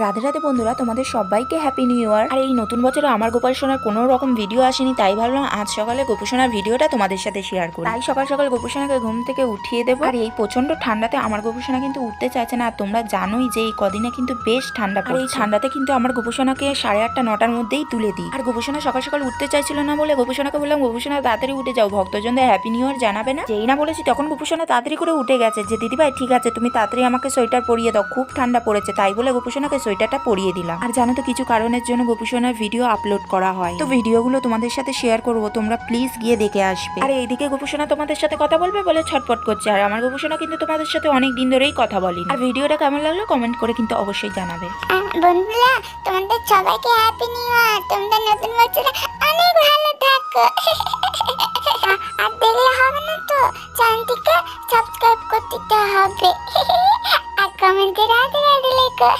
রাধে রাধে বন্ধুরা, তোমাদের সবাইকে হ্যাপি নিউ ইয়ার। আর এই নতুন বছরে আমার গোপাল সোনার কোনো রকম ভিডিও আসেনি, তাই ভাবলাম আজ সকালে গোপু সোনার ভিডিওটা তোমাদের সাথে শেয়ার করি। তাই সকাল সকাল গোপু সোনাকে ঘুম থেকে উঠিয়ে দেবো। আর এই প্রচন্ড ঠান্ডাতে আমার গোপু সোনা কিন্তু উঠতে চাইছে না। আর তোমরা জানোই যে এই কদিনে কিন্তু বেশ ঠান্ডা পড়ছে। এই ঠান্ডাতে কিন্তু আমার গোপু সোনাকে 8:30 9টার মধ্যেই তুলে দিই। আর গোপু সোনা সকাল সকাল উঠতে চাইছিল না বলে গোপু সোনাকে বললাম, গোপু সোনা তাড়াতাড়ি উঠে যাও, ভক্তজনদের হ্যাপি নিউ ইয়ার জানাবে না। যেই না বলেছি তখন গোপু সোনা তাড়াতাড়ি করে উঠে গেছে যে দিদিভাই ঠিক আছে, তুমি তাড়াতাড়ি আমাকে সোয়েটার পরিয়ে দাও, খুব ঠান্ডা পড়েছে। তাই বলে গোপু সোনাকে সোয়েটারটা পরিয়ে দিলাম। আর জানো তো কিছু কারণের জন্য গোপু সোনার ভিডিও আপলোড করা হয়, তো ভিডিওগুলো তোমাদের সাথে শেয়ার করবো, তোমরা প্লিজ গিয়ে দেখে আসবে। আর এইদিকে গোপু সোনা তোমাদের সাথে কথা বলবে বলে ছটফট করছে, আর আমার গোপু সোনা কিন্তু তোমাদের সাথে অনেক দিন ধরেই কথা বলেনি। আর ভিডিওটা কেমন লাগলো কমেন্ট করে কিন্তু অবশ্যই জানাবে। বন্ধুরা, তোমাদের সবাইকে হ্যাপি নিউ ইয়ার। তোমরা নতুন বছরে অনেক ভালো থাকো। আর দেখলে হবে না তো, চ্যানেলটিকে সাবস্ক্রাইব করতে হবে আর কমেন্টে রাধে রাধে লেখো।